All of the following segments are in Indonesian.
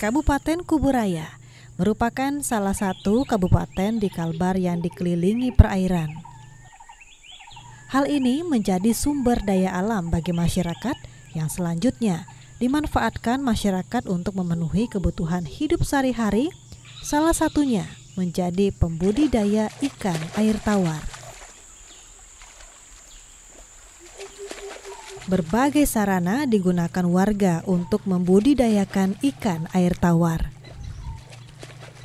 Kabupaten Kuburaya merupakan salah satu kabupaten di Kalbar yang dikelilingi perairan. Hal ini menjadi sumber daya alam bagi masyarakat yang selanjutnya dimanfaatkan masyarakat untuk memenuhi kebutuhan hidup sehari-hari, salah satunya menjadi pembudidaya ikan air tawar. Berbagai sarana digunakan warga untuk membudidayakan ikan air tawar.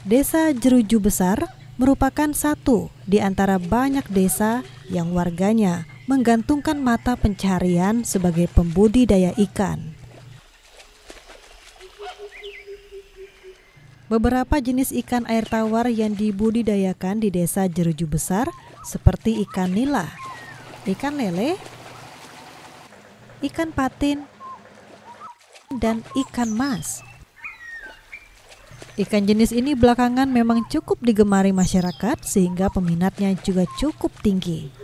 Desa Jeruju Besar merupakan satu di antara banyak desa yang warganya menggantungkan mata pencaharian sebagai pembudidaya ikan. Beberapa jenis ikan air tawar yang dibudidayakan di Desa Jeruju Besar seperti ikan nila, ikan lele, ikan patin, dan ikan mas. Ikan jenis ini belakangan memang cukup digemari masyarakat sehingga peminatnya juga cukup tinggi.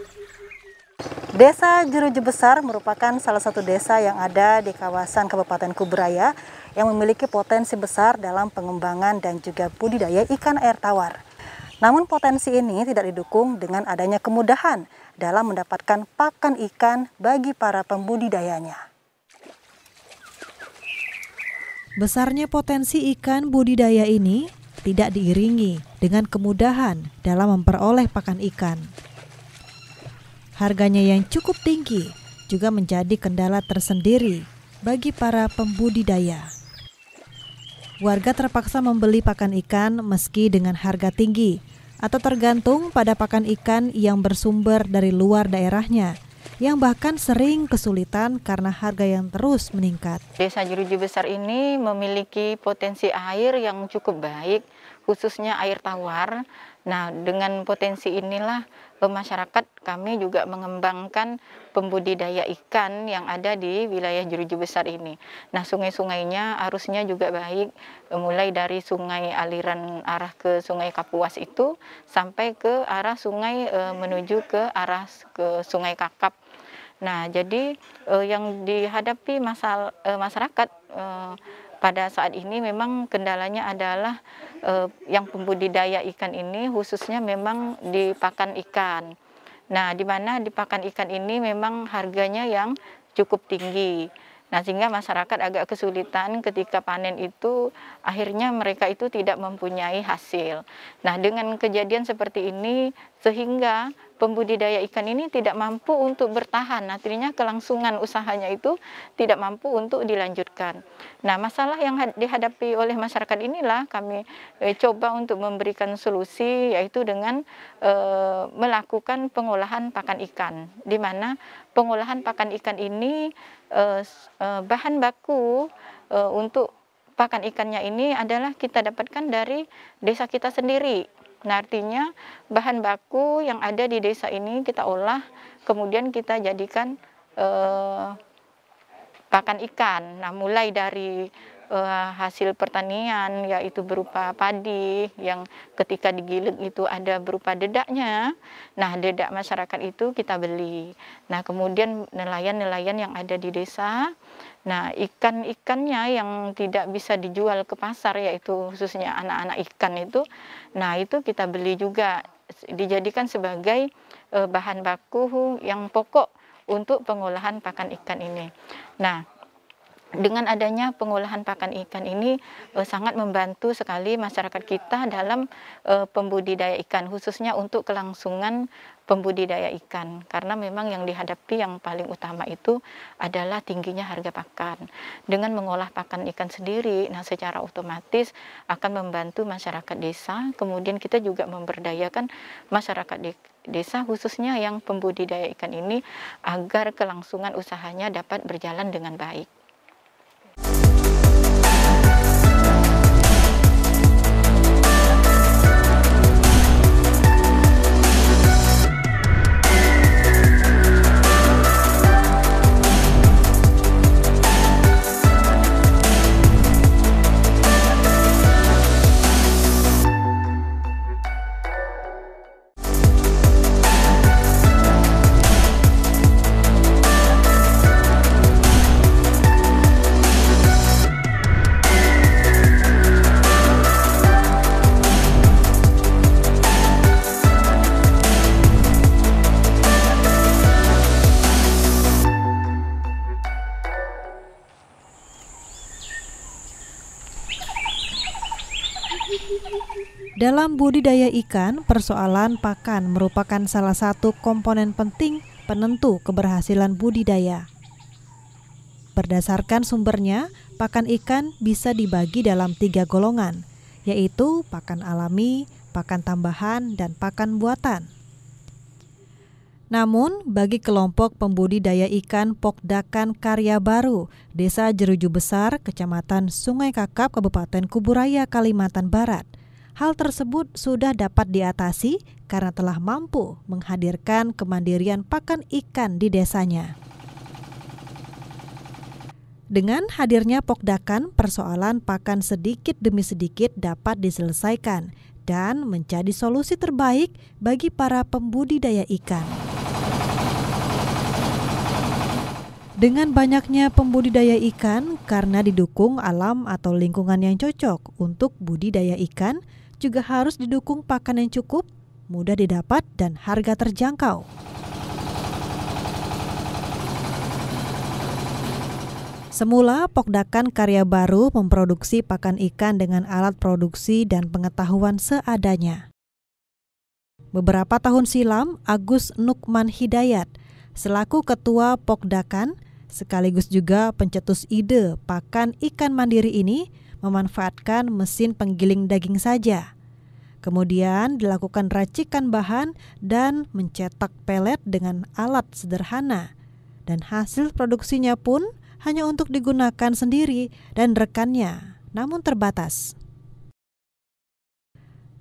Desa Jeruju Besar merupakan salah satu desa yang ada di kawasan Kabupaten Kuburaya yang memiliki potensi besar dalam pengembangan dan juga budidaya ikan air tawar. Namun potensi ini tidak didukung dengan adanya kemudahan dalam mendapatkan pakan ikan bagi para pembudidayanya. Besarnya potensi ikan budidaya ini tidak diiringi dengan kemudahan dalam memperoleh pakan ikan. Harganya yang cukup tinggi juga menjadi kendala tersendiri bagi para pembudidaya. Warga terpaksa membeli pakan ikan meski dengan harga tinggi atau tergantung pada pakan ikan yang bersumber dari luar daerahnya, yang bahkan sering kesulitan karena harga yang terus meningkat. Desa Jeruju Besar ini memiliki potensi air yang cukup baik, khususnya air tawar. Nah, dengan potensi inilah masyarakat kami juga mengembangkan pembudidaya ikan yang ada di wilayah Jeruju Besar ini. Nah, sungai-sungainya arusnya juga baik, mulai dari sungai aliran arah ke Sungai Kapuas itu sampai ke arah sungai menuju ke arah ke Sungai Kakap. Nah, jadi yang dihadapi masyarakat pada saat ini memang kendalanya adalah yang pembudidaya ikan ini khususnya memang di pakan ikan. Nah, di mana di pakan ikan ini memang harganya yang cukup tinggi. Nah, sehingga masyarakat agak kesulitan ketika panen itu, akhirnya mereka itu tidak mempunyai hasil. Nah, dengan kejadian seperti ini, sehingga pembudidaya ikan ini tidak mampu untuk bertahan. Artinya kelangsungan usahanya itu tidak mampu untuk dilanjutkan. Nah, masalah yang dihadapi oleh masyarakat inilah kami coba untuk memberikan solusi, yaitu dengan melakukan pengolahan pakan ikan, di mana pengolahan pakan ikan ini bahan baku untuk pakan ikannya ini adalah kita dapatkan dari desa kita sendiri. Nah, artinya bahan baku yang ada di desa ini kita olah, kemudian kita jadikan pakan ikan. Nah, mulai dari hasil pertanian, yaitu berupa padi yang ketika digiling itu ada berupa dedaknya. Nah, dedak masyarakat itu kita beli. Nah, kemudian nelayan-nelayan yang ada di desa, nah ikan-ikannya yang tidak bisa dijual ke pasar, yaitu khususnya anak-anak ikan itu, nah itu kita beli juga, dijadikan sebagai bahan baku yang pokok untuk pengolahan pakan ikan ini. Nah, dengan adanya pengolahan pakan ikan ini sangat membantu sekali masyarakat kita dalam pembudidaya ikan, khususnya untuk kelangsungan pembudidaya ikan. Karena memang yang dihadapi yang paling utama itu adalah tingginya harga pakan. Dengan mengolah pakan ikan sendiri, nah secara otomatis akan membantu masyarakat desa, kemudian kita juga memberdayakan masyarakat desa khususnya yang pembudidaya ikan ini agar kelangsungan usahanya dapat berjalan dengan baik. Dalam budidaya ikan, persoalan pakan merupakan salah satu komponen penting penentu keberhasilan budidaya. Berdasarkan sumbernya, pakan ikan bisa dibagi dalam 3 golongan, yaitu pakan alami, pakan tambahan, dan pakan buatan. Namun, bagi kelompok pembudidaya ikan Pokdakan Karya Baru, Desa Jeruju Besar, Kecamatan Sungai Kakap, Kabupaten Kuburaya, Kalimantan Barat, hal tersebut sudah dapat diatasi karena telah mampu menghadirkan kemandirian pakan ikan di desanya. Dengan hadirnya Pokdakan, persoalan pakan sedikit demi sedikit dapat diselesaikan dan menjadi solusi terbaik bagi para pembudidaya ikan. Dengan banyaknya pembudidaya ikan karena didukung alam atau lingkungan yang cocok untuk budidaya ikan, juga harus didukung pakan yang cukup, mudah didapat, dan harga terjangkau. Semula, Pokdakan Karya Baru memproduksi pakan ikan dengan alat produksi dan pengetahuan seadanya. Beberapa tahun silam, Agus Nukman Hidayat, selaku Ketua Pokdakan, sekaligus juga pencetus ide pakan ikan mandiri ini, memanfaatkan mesin penggiling daging saja. Kemudian dilakukan racikan bahan dan mencetak pelet dengan alat sederhana. Dan hasil produksinya pun hanya untuk digunakan sendiri dan rekannya, namun terbatas.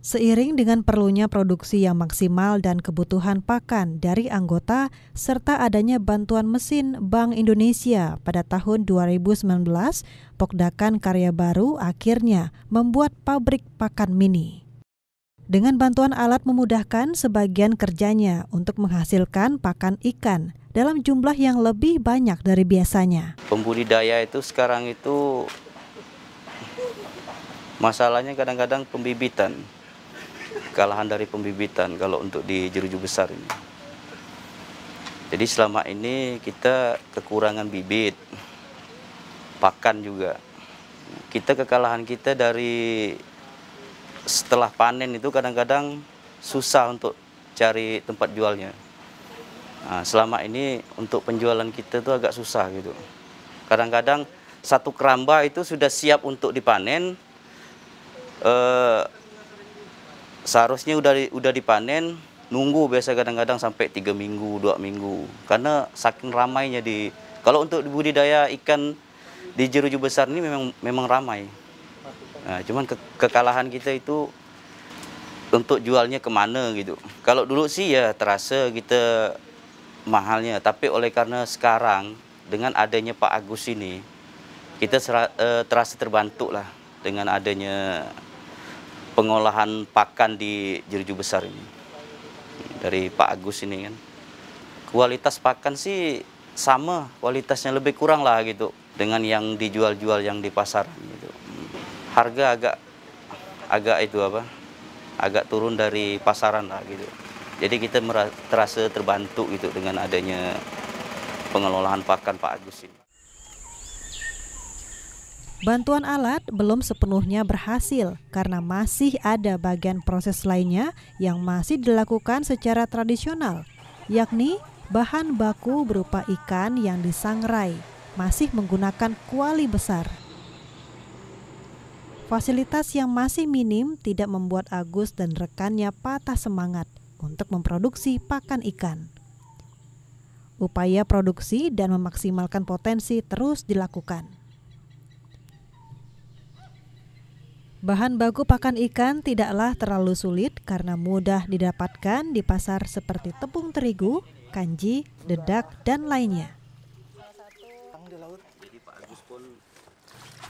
Seiring dengan perlunya produksi yang maksimal dan kebutuhan pakan dari anggota serta adanya bantuan mesin Bank Indonesia pada tahun 2019, Pokdakan Karya Baru akhirnya membuat pabrik pakan mini. Dengan bantuan alat memudahkan sebagian kerjanya untuk menghasilkan pakan ikan dalam jumlah yang lebih banyak dari biasanya. Pembudidaya itu sekarang itu masalahnya kadang-kadang pembibitan. Kekalahan dari pembibitan kalau untuk di Jeruju Besar ini. Jadi selama ini kita kekurangan bibit, pakan juga. Kekalahan kita dari setelah panen itu kadang-kadang susah untuk cari tempat jualnya. Nah, selama ini untuk penjualan kita itu agak susah gitu. Kadang-kadang satu keramba itu sudah siap untuk dipanen. Seharusnya udah dipanen, nunggu biasa kadang-kadang sampai 3 minggu, 2 minggu. Karena saking ramainya kalau untuk budidaya ikan di Jeruju Besar ini memang ramai. Nah, cuman kekalahan kita itu untuk jualnya kemana gitu. Kalau dulu sih ya terasa kita mahalnya, tapi oleh karena sekarang dengan adanya Pak Agus ini, kita terasa terbantu lah dengan adanya pengolahan pakan di Jeruju Besar ini dari Pak Agus ini kan. Kualitas pakan sih sama, kualitasnya lebih kurang lah gitu dengan yang dijual-jual yang di pasar gitu. Harga agak turun dari pasaran lah gitu. Jadi kita terasa terbantu gitu dengan adanya pengelolaan pakan Pak Agus ini. Bantuan alat belum sepenuhnya berhasil karena masih ada bagian proses lainnya yang masih dilakukan secara tradisional, yakni bahan baku berupa ikan yang disangrai masih menggunakan kuali besar. Fasilitas yang masih minim tidak membuat Agus dan rekannya patah semangat untuk memproduksi pakan ikan. Upaya produksi dan memaksimalkan potensi terus dilakukan. Bahan baku pakan ikan tidaklah terlalu sulit karena mudah didapatkan di pasar seperti tepung terigu, kanji, dedak, dan lainnya.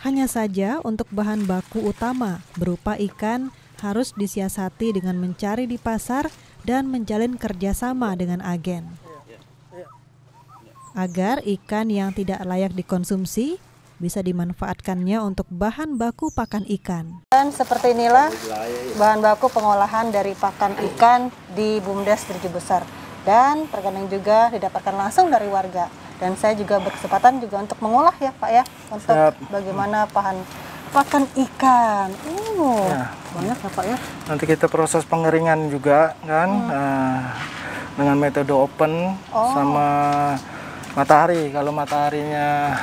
Hanya saja untuk bahan baku utama berupa ikan harus disiasati dengan mencari di pasar dan menjalin kerjasama dengan agen. Agar ikan yang tidak layak dikonsumsi bisa dimanfaatkannya untuk bahan baku pakan ikan. Dan seperti inilah bahan baku pengolahan dari pakan ikan di BUMDes Jeruju Besar. Dan terkadang juga didapatkan langsung dari warga. Dan saya juga berkesempatan juga untuk mengolah ya Pak ya, untuk bagaimana pakan ikan. Ya. Banyak ya Pak ya. Nanti kita proses pengeringan juga kan, dengan metode open sama matahari. Kalau mataharinya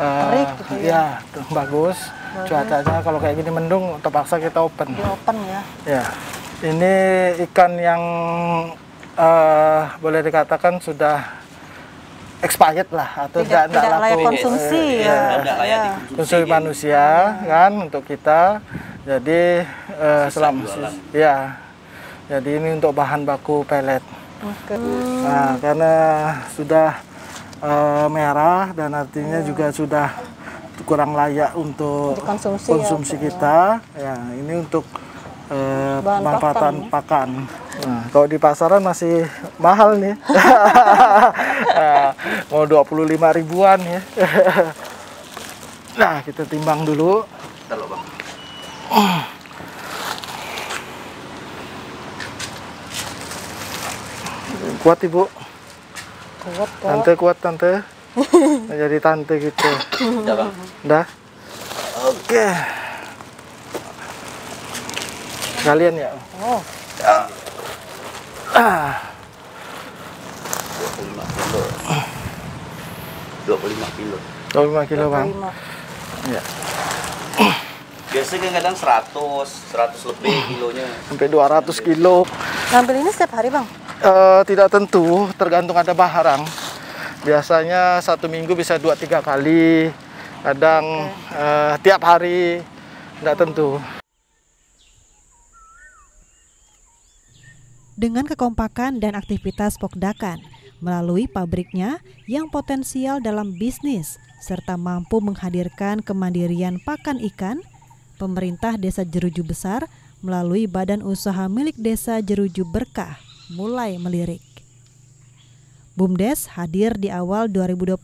terik gitu ya, bagus. Cuacanya kalau kayak gini mendung, terpaksa kita open. Di open ya. Ya, ini ikan yang boleh dikatakan sudah expired lah, atau tidak layak konsumsi konsumsi manusia kan untuk kita. Jadi selama ya, jadi ini untuk bahan baku pelet. Nah, karena sudah merah dan artinya juga sudah kurang layak untuk konsumsi kita. Ya, ini untuk manfaatan pakan. Nah, kalau di pasaran masih mahal nih. Mau 25 ribuan ya. Nah, kita timbang dulu. Kuat Ibu. Kuat. Tante kuat Tante. Jadi tante gitu. Udah. Oke. Kalian ya. 25 kilo. 25 kilo Bang. Ya. Biasanya kadang 100 lebih kilonya. Sampai 200 kilo. Ngambil ini setiap hari Bang? Tidak tentu, tergantung ada barang. Biasanya 1 minggu bisa 2-3 kali. Kadang tiap hari, tidak tentu. Dengan kekompakan dan aktivitas Pokdakan melalui pabriknya yang potensial dalam bisnis serta mampu menghadirkan kemandirian pakan ikan, pemerintah Desa Jeruju Besar melalui Badan Usaha Milik Desa Jeruju Berkah mulai melirik. BUMDes hadir di awal 2021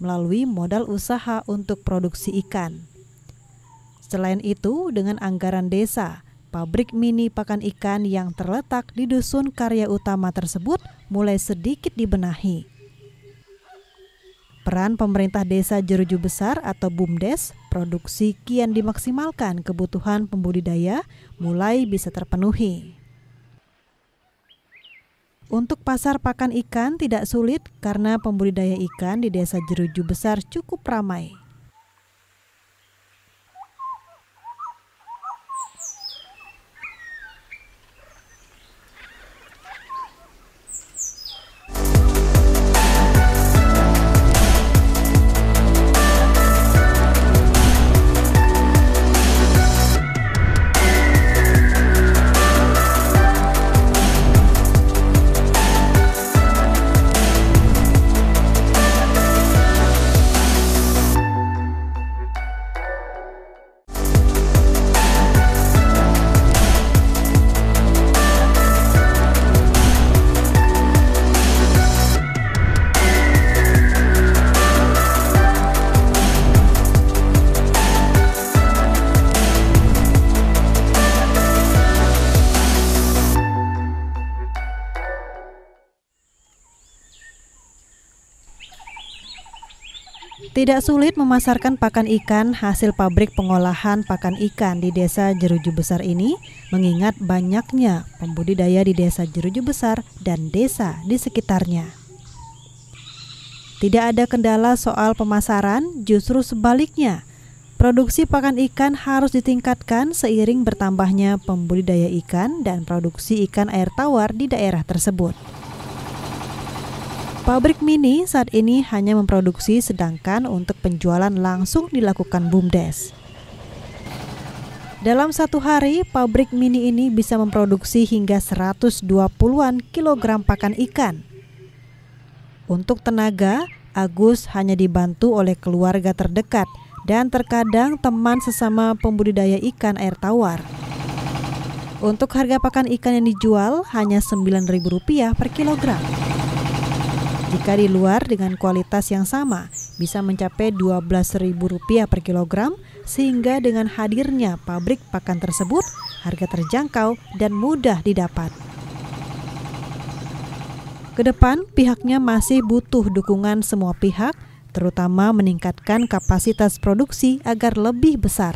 melalui modal usaha untuk produksi ikan. Selain itu, dengan anggaran desa, pabrik mini pakan ikan yang terletak di Dusun Karya Utama tersebut mulai sedikit dibenahi. Peran pemerintah Desa Jeruju Besar atau BUMDes, produksi kian dimaksimalkan, kebutuhan pembudidaya mulai bisa terpenuhi. Untuk pasar pakan ikan tidak sulit karena pembudidaya ikan di Desa Jeruju Besar cukup ramai. Tidak sulit memasarkan pakan ikan hasil pabrik pengolahan pakan ikan di Desa Jeruju Besar ini, mengingat banyaknya pembudidaya di Desa Jeruju Besar dan desa di sekitarnya. Tidak ada kendala soal pemasaran, justru sebaliknya. Produksi pakan ikan harus ditingkatkan seiring bertambahnya pembudidaya ikan dan produksi ikan air tawar di daerah tersebut. Pabrik mini saat ini hanya memproduksi, sedangkan untuk penjualan langsung dilakukan BUMDes. Dalam satu hari, pabrik mini ini bisa memproduksi hingga 120-an kilogram pakan ikan. Untuk tenaga, Agus hanya dibantu oleh keluarga terdekat dan terkadang teman sesama pembudidaya ikan air tawar. Untuk harga pakan ikan yang dijual hanya Rp9.000 per kilogram. Jika di luar dengan kualitas yang sama, bisa mencapai Rp12.000 per kilogram, sehingga dengan hadirnya pabrik pakan tersebut, harga terjangkau dan mudah didapat. Kedepan, pihaknya masih butuh dukungan semua pihak, terutama meningkatkan kapasitas produksi agar lebih besar.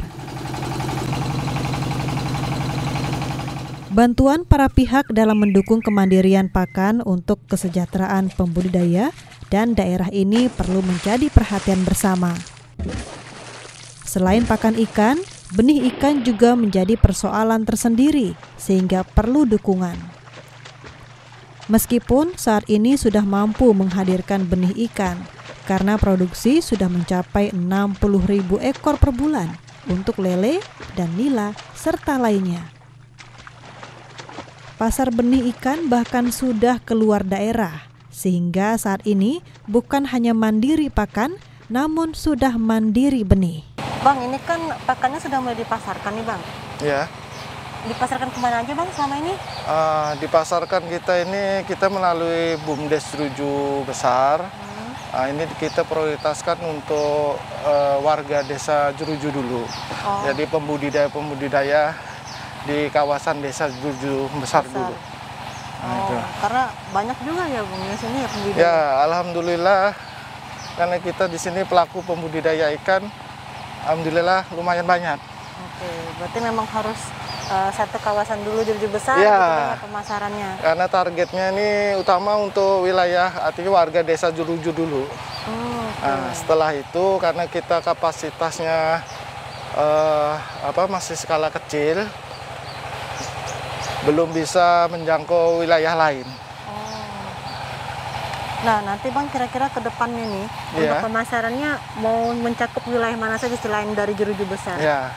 Bantuan para pihak dalam mendukung kemandirian pakan untuk kesejahteraan pembudidaya dan daerah ini perlu menjadi perhatian bersama. Selain pakan ikan, benih ikan juga menjadi persoalan tersendiri sehingga perlu dukungan. Meskipun saat ini sudah mampu menghadirkan benih ikan karena produksi sudah mencapai 60.000 ekor per bulan untuk lele dan nila serta lainnya. Pasar benih ikan bahkan sudah keluar daerah, sehingga saat ini bukan hanya mandiri pakan, namun sudah mandiri benih. Bang, ini kan pakannya sudah mulai dipasarkan nih Bang. Ya. Dipasarkan kemana aja Bang selama ini? Dipasarkan kita melalui BUMDes Jeruju Besar. Ini kita prioritaskan untuk warga desa Jeruju dulu. Jadi pembudidaya di kawasan desa Jeruju Besar dulu. Karena banyak juga ya Bang di sini ya pembudidaya. Ya, alhamdulillah karena kita di sini pelaku pembudidaya ikan, alhamdulillah lumayan banyak. Oke, berarti memang harus satu kawasan dulu Jeruju Besar ya, gitu pemasarannya. Karena targetnya ini utama untuk wilayah artinya warga desa Jeruju dulu. Setelah itu karena kita kapasitasnya masih skala kecil, belum bisa menjangkau wilayah lain. Nah, nanti Bang kira-kira ke depannya nih, untuk pemasarannya mau mencakup wilayah mana saja selain dari Jeruju Besar? Ya,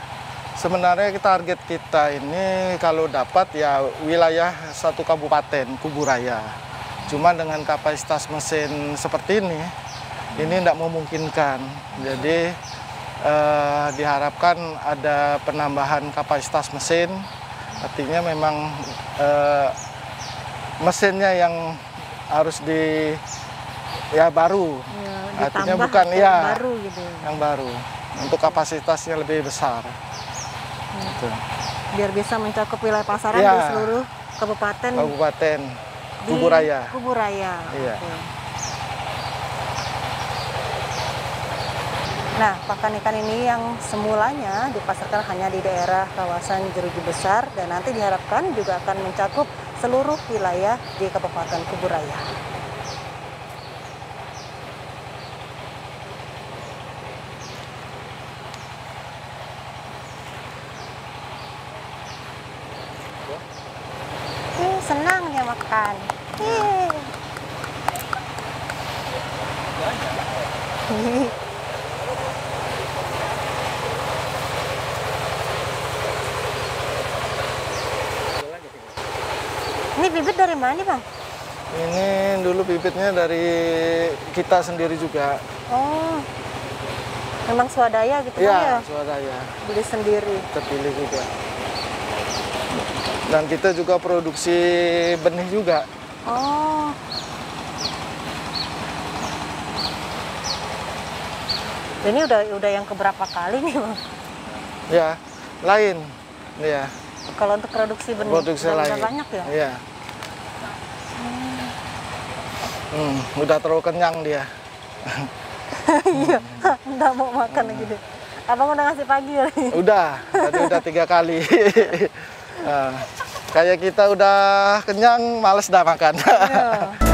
sebenarnya target kita ini kalau dapat ya wilayah satu kabupaten, Kuburaya. Cuma dengan kapasitas mesin seperti ini tidak memungkinkan. Jadi diharapkan ada penambahan kapasitas mesin. Artinya memang mesinnya yang harus baru. Artinya bukan baru gitu. Yang baru. Untuk kapasitasnya lebih besar. Gitu. Biar bisa mencakup wilayah pasaran di seluruh kabupaten. Kuburaya. Kuburaya. Iya. Okay. Nah, pakan ikan ini yang semulanya dipasarkan hanya di daerah kawasan Jeruju Besar dan nanti diharapkan juga akan mencakup seluruh wilayah di Kabupaten Kuburaya. Senang dia makan. Ini bibit dari mana Bang? Ini dulu bibitnya dari kita sendiri juga. Oh, memang swadaya gitu ya? Ya, swadaya. Beli sendiri. Terpilih juga. Dan kita juga produksi benih juga. Oh. Ini udah yang keberapa kali nih Bang? Ya, lain. Ya. Kalau untuk produksi benih, udah banyak ya? Iya. Udah terlalu kenyang dia. Iya, nggak mau makan lagi deh. Abang udah ngasih pagi ya? Udah, tadi udah 3 kali. Kayak kita udah kenyang, males dah makan. Iya.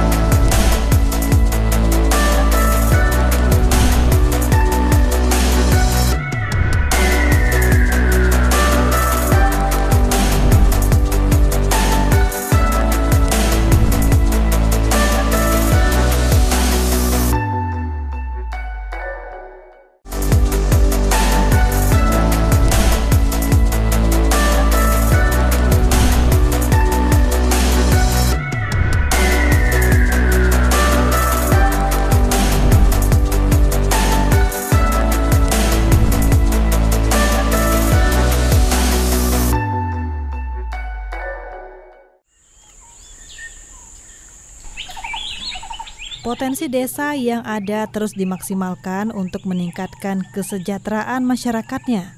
Potensi desa yang ada terus dimaksimalkan untuk meningkatkan kesejahteraan masyarakatnya.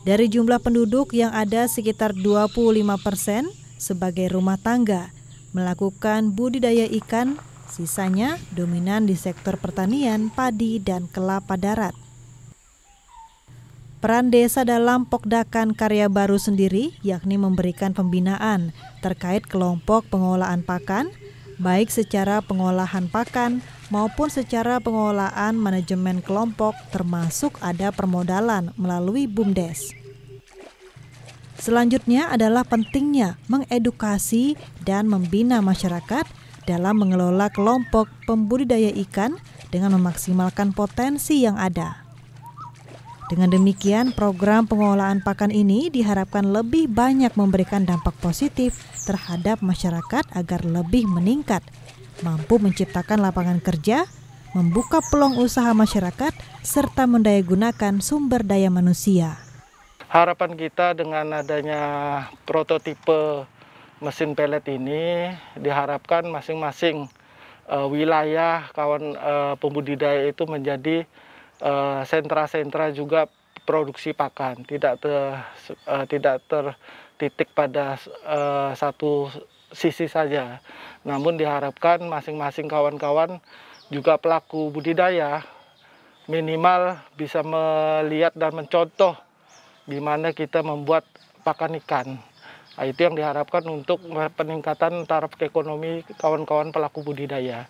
Dari jumlah penduduk yang ada sekitar 25% sebagai rumah tangga, melakukan budidaya ikan, sisanya dominan di sektor pertanian, padi, dan kelapa darat. Peran desa dalam Pokdakan Karya Baru sendiri yakni memberikan pembinaan terkait kelompok pengolahan pakan, baik secara pengolahan pakan maupun secara pengolahan manajemen kelompok, termasuk ada permodalan melalui BUMDes. Selanjutnya adalah pentingnya mengedukasi dan membina masyarakat dalam mengelola kelompok pembudidaya ikan dengan memaksimalkan potensi yang ada. Dengan demikian, program pengolahan pakan ini diharapkan lebih banyak memberikan dampak positif terhadap masyarakat agar lebih meningkat, mampu menciptakan lapangan kerja, membuka peluang usaha masyarakat, serta mendayagunakan sumber daya manusia. Harapan kita dengan adanya prototipe mesin pelet ini diharapkan masing-masing wilayah pembudidaya itu menjadi sentra-sentra juga produksi pakan, tidak tertitik pada satu sisi saja. Namun diharapkan masing-masing kawan-kawan juga pelaku budidaya minimal bisa melihat dan mencontoh di mana kita membuat pakan ikan. Nah, itu yang diharapkan untuk peningkatan taraf ekonomi kawan-kawan pelaku budidaya.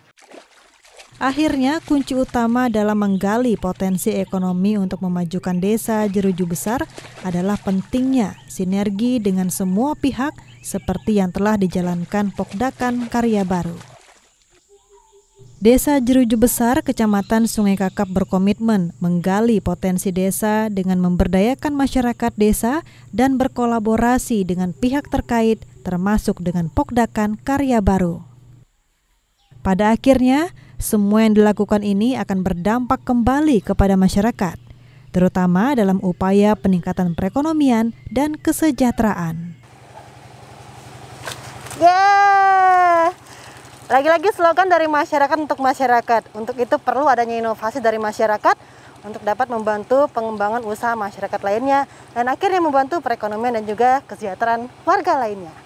Akhirnya, kunci utama dalam menggali potensi ekonomi untuk memajukan desa Jeruju Besar adalah pentingnya sinergi dengan semua pihak seperti yang telah dijalankan Pokdakan Karya Baru. Desa Jeruju Besar, Kecamatan Sungai Kakap berkomitmen menggali potensi desa dengan memberdayakan masyarakat desa dan berkolaborasi dengan pihak terkait termasuk dengan Pokdakan Karya Baru. Pada akhirnya, semua yang dilakukan ini akan berdampak kembali kepada masyarakat, terutama dalam upaya peningkatan perekonomian dan kesejahteraan. Lagi-lagi slogan dari masyarakat untuk masyarakat. Untuk itu perlu adanya inovasi dari masyarakat untuk dapat membantu pengembangan usaha masyarakat lainnya dan akhirnya membantu perekonomian dan juga kesejahteraan warga lainnya.